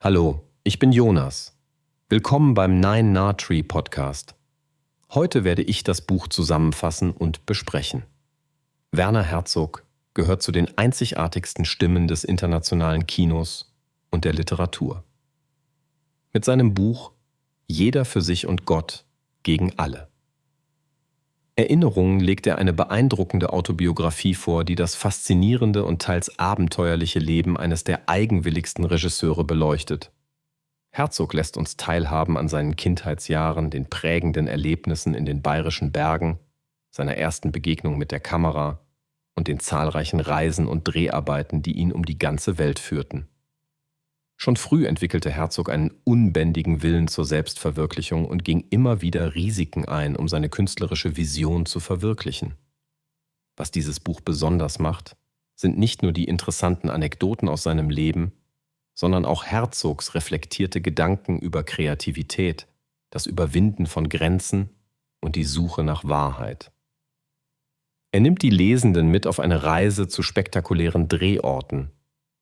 Hallo, ich bin Jonas. Willkommen beim Nine Nah Tree Podcast. Heute werde ich das Buch zusammenfassen und besprechen. Werner Herzog gehört zu den einzigartigsten Stimmen des internationalen Kinos und der Literatur. Mit seinem Buch Jeder für sich und Gott gegen alle. Erinnerungen legt er eine beeindruckende Autobiografie vor, die das faszinierende und teils abenteuerliche Leben eines der eigenwilligsten Regisseure beleuchtet. Herzog lässt uns teilhaben an seinen Kindheitsjahren, den prägenden Erlebnissen in den bayerischen Bergen, seiner ersten Begegnung mit der Kamera und den zahlreichen Reisen und Dreharbeiten, die ihn um die ganze Welt führten. Schon früh entwickelte Herzog einen unbändigen Willen zur Selbstverwirklichung und ging immer wieder Risiken ein, um seine künstlerische Vision zu verwirklichen. Was dieses Buch besonders macht, sind nicht nur die interessanten Anekdoten aus seinem Leben, sondern auch Herzogs reflektierte Gedanken über Kreativität, das Überwinden von Grenzen und die Suche nach Wahrheit. Er nimmt die Lesenden mit auf eine Reise zu spektakulären Drehorten,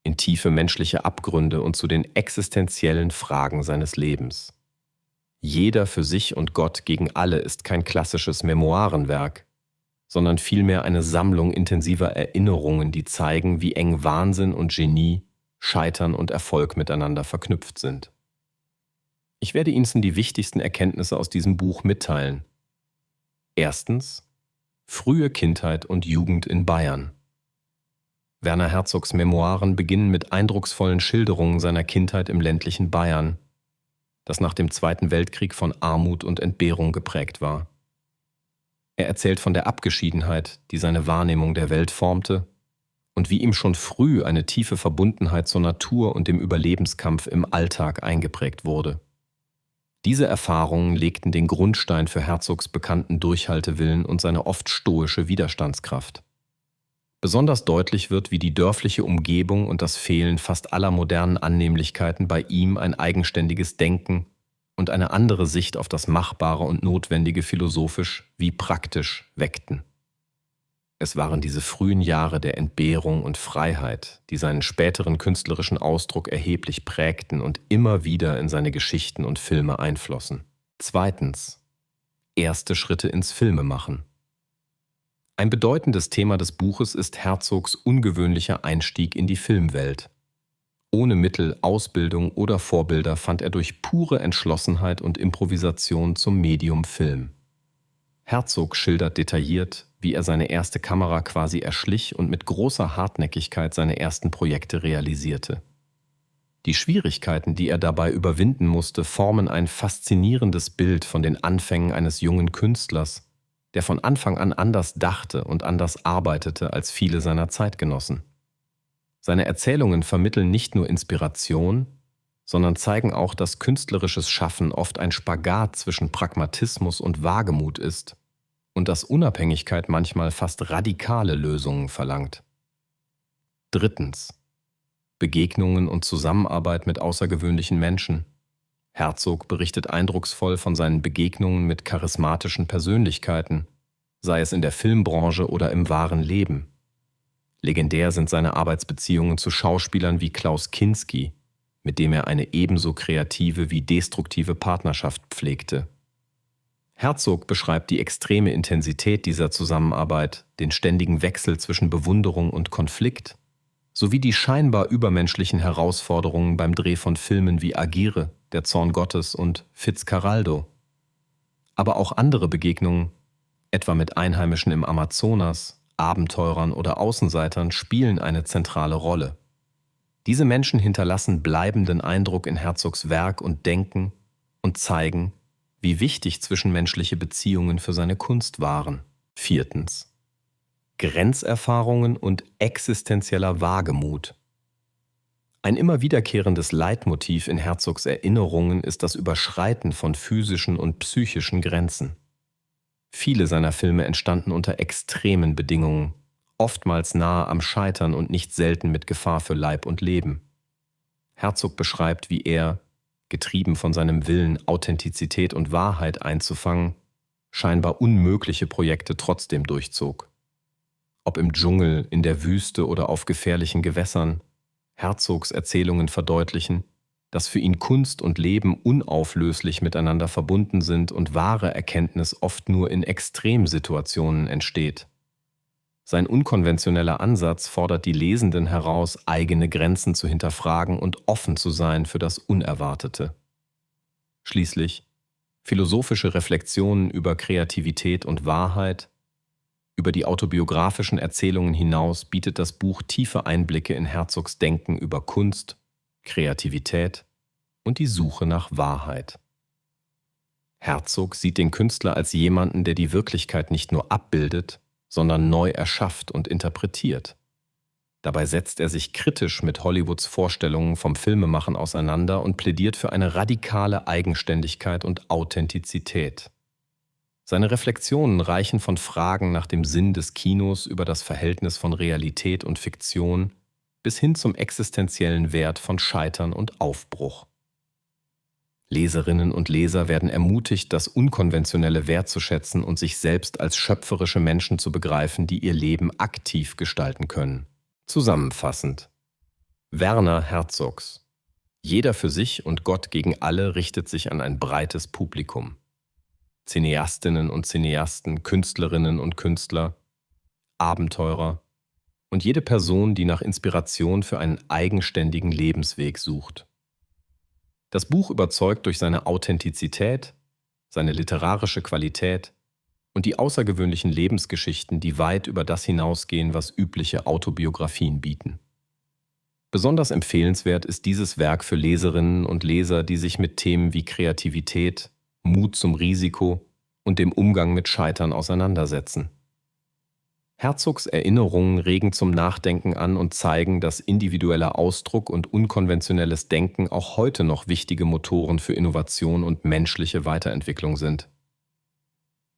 in tiefe menschliche Abgründe und zu den existenziellen Fragen seines Lebens. Jeder für sich und Gott gegen alle ist kein klassisches Memoirenwerk, sondern vielmehr eine Sammlung intensiver Erinnerungen, die zeigen, wie eng Wahnsinn und Genie, Scheitern und Erfolg miteinander verknüpft sind. Ich werde Ihnen die wichtigsten Erkenntnisse aus diesem Buch mitteilen. Erstens: frühe Kindheit und Jugend in Bayern. Werner Herzogs Memoiren beginnen mit eindrucksvollen Schilderungen seiner Kindheit im ländlichen Bayern, das nach dem Zweiten Weltkrieg von Armut und Entbehrung geprägt war. Er erzählt von der Abgeschiedenheit, die seine Wahrnehmung der Welt formte, und wie ihm schon früh eine tiefe Verbundenheit zur Natur und dem Überlebenskampf im Alltag eingeprägt wurde. Diese Erfahrungen legten den Grundstein für Herzogs bekannten Durchhaltewillen und seine oft stoische Widerstandskraft. Besonders deutlich wird, wie die dörfliche Umgebung und das Fehlen fast aller modernen Annehmlichkeiten bei ihm ein eigenständiges Denken und eine andere Sicht auf das Machbare und Notwendige philosophisch wie praktisch weckten. Es waren diese frühen Jahre der Entbehrung und Freiheit, die seinen späteren künstlerischen Ausdruck erheblich prägten und immer wieder in seine Geschichten und Filme einflossen. Zweitens: erste Schritte ins Filmemachen. Ein bedeutendes Thema des Buches ist Herzogs ungewöhnlicher Einstieg in die Filmwelt. Ohne Mittel, Ausbildung oder Vorbilder fand er durch pure Entschlossenheit und Improvisation zum Medium Film. Herzog schildert detailliert, wie er seine erste Kamera quasi erschlich und mit großer Hartnäckigkeit seine ersten Projekte realisierte. Die Schwierigkeiten, die er dabei überwinden musste, formen ein faszinierendes Bild von den Anfängen eines jungen Künstlers, der von Anfang an anders dachte und anders arbeitete als viele seiner Zeitgenossen. Seine Erzählungen vermitteln nicht nur Inspiration, sondern zeigen auch, dass künstlerisches Schaffen oft ein Spagat zwischen Pragmatismus und Wagemut ist und dass Unabhängigkeit manchmal fast radikale Lösungen verlangt. Drittens: Begegnungen und Zusammenarbeit mit außergewöhnlichen Menschen. Herzog berichtet eindrucksvoll von seinen Begegnungen mit charismatischen Persönlichkeiten, sei es in der Filmbranche oder im wahren Leben. Legendär sind seine Arbeitsbeziehungen zu Schauspielern wie Klaus Kinski, mit dem er eine ebenso kreative wie destruktive Partnerschaft pflegte. Herzog beschreibt die extreme Intensität dieser Zusammenarbeit, den ständigen Wechsel zwischen Bewunderung und Konflikt, sowie die scheinbar übermenschlichen Herausforderungen beim Dreh von Filmen wie Agire, Der Zorn Gottes und Fitzcarraldo. Aber auch andere Begegnungen, etwa mit Einheimischen im Amazonas, Abenteurern oder Außenseitern, spielen eine zentrale Rolle. Diese Menschen hinterlassen bleibenden Eindruck in Herzogs Werk und Denken und zeigen, wie wichtig zwischenmenschliche Beziehungen für seine Kunst waren. Viertens: Grenzerfahrungen und existenzieller Wagemut. Ein immer wiederkehrendes Leitmotiv in Herzogs Erinnerungen ist das Überschreiten von physischen und psychischen Grenzen. Viele seiner Filme entstanden unter extremen Bedingungen, oftmals nahe am Scheitern und nicht selten mit Gefahr für Leib und Leben. Herzog beschreibt, wie er, getrieben von seinem Willen, Authentizität und Wahrheit einzufangen, scheinbar unmögliche Projekte trotzdem durchzog. Ob im Dschungel, in der Wüste oder auf gefährlichen Gewässern, Herzogs Erzählungen verdeutlichen, dass für ihn Kunst und Leben unauflöslich miteinander verbunden sind und wahre Erkenntnis oft nur in Extremsituationen entsteht. Sein unkonventioneller Ansatz fordert die Lesenden heraus, eigene Grenzen zu hinterfragen und offen zu sein für das Unerwartete. Schließlich philosophische Reflexionen über Kreativität und Wahrheit. Über die autobiografischen Erzählungen hinaus bietet das Buch tiefe Einblicke in Herzogs Denken über Kunst, Kreativität und die Suche nach Wahrheit. Herzog sieht den Künstler als jemanden, der die Wirklichkeit nicht nur abbildet, sondern neu erschafft und interpretiert. Dabei setzt er sich kritisch mit Hollywoods Vorstellungen vom Filmemachen auseinander und plädiert für eine radikale Eigenständigkeit und Authentizität. Seine Reflexionen reichen von Fragen nach dem Sinn des Kinos über das Verhältnis von Realität und Fiktion bis hin zum existenziellen Wert von Scheitern und Aufbruch. Leserinnen und Leser werden ermutigt, das Unkonventionelle wertzuschätzen und sich selbst als schöpferische Menschen zu begreifen, die ihr Leben aktiv gestalten können. Zusammenfassend: Werner Herzogs. Jeder für sich und Gott gegen alle richtet sich an ein breites Publikum. Cineastinnen und Cineasten, Künstlerinnen und Künstler, Abenteurer und jede Person, die nach Inspiration für einen eigenständigen Lebensweg sucht. Das Buch überzeugt durch seine Authentizität, seine literarische Qualität und die außergewöhnlichen Lebensgeschichten, die weit über das hinausgehen, was übliche Autobiografien bieten. Besonders empfehlenswert ist dieses Werk für Leserinnen und Leser, die sich mit Themen wie Kreativität, Mut zum Risiko und dem Umgang mit Scheitern auseinandersetzen. Herzogs Erinnerungen regen zum Nachdenken an und zeigen, dass individueller Ausdruck und unkonventionelles Denken auch heute noch wichtige Motoren für Innovation und menschliche Weiterentwicklung sind.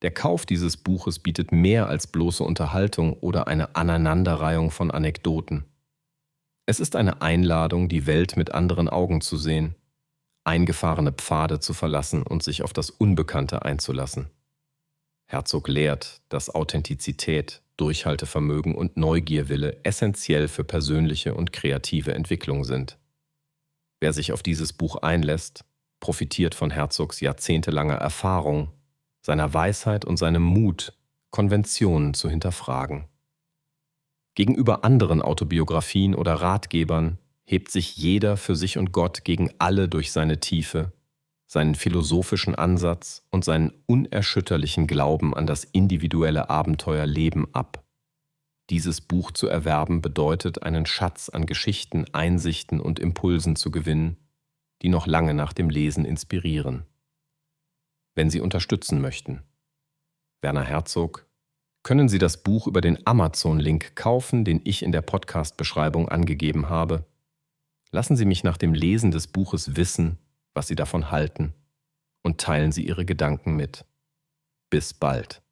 Der Kauf dieses Buches bietet mehr als bloße Unterhaltung oder eine Aneinanderreihung von Anekdoten. Es ist eine Einladung, die Welt mit anderen Augen zu sehen, eingefahrene Pfade zu verlassen und sich auf das Unbekannte einzulassen. Herzog lehrt, dass Authentizität, Durchhaltevermögen und Neugierwille essentiell für persönliche und kreative Entwicklung sind. Wer sich auf dieses Buch einlässt, profitiert von Herzogs jahrzehntelanger Erfahrung, seiner Weisheit und seinem Mut, Konventionen zu hinterfragen. Gegenüber anderen Autobiografien oder Ratgebern hebt sich jeder für sich und Gott gegen alle durch seine Tiefe, seinen philosophischen Ansatz und seinen unerschütterlichen Glauben an das individuelle Abenteuerleben ab. Dieses Buch zu erwerben bedeutet, einen Schatz an Geschichten, Einsichten und Impulsen zu gewinnen, die noch lange nach dem Lesen inspirieren. Wenn Sie unterstützen möchten, Werner Herzog, können Sie das Buch über den Amazon-Link kaufen, den ich in der Podcast-Beschreibung angegeben habe. Lassen Sie mich nach dem Lesen des Buches wissen, was Sie davon halten, und teilen Sie Ihre Gedanken mit. Bis bald.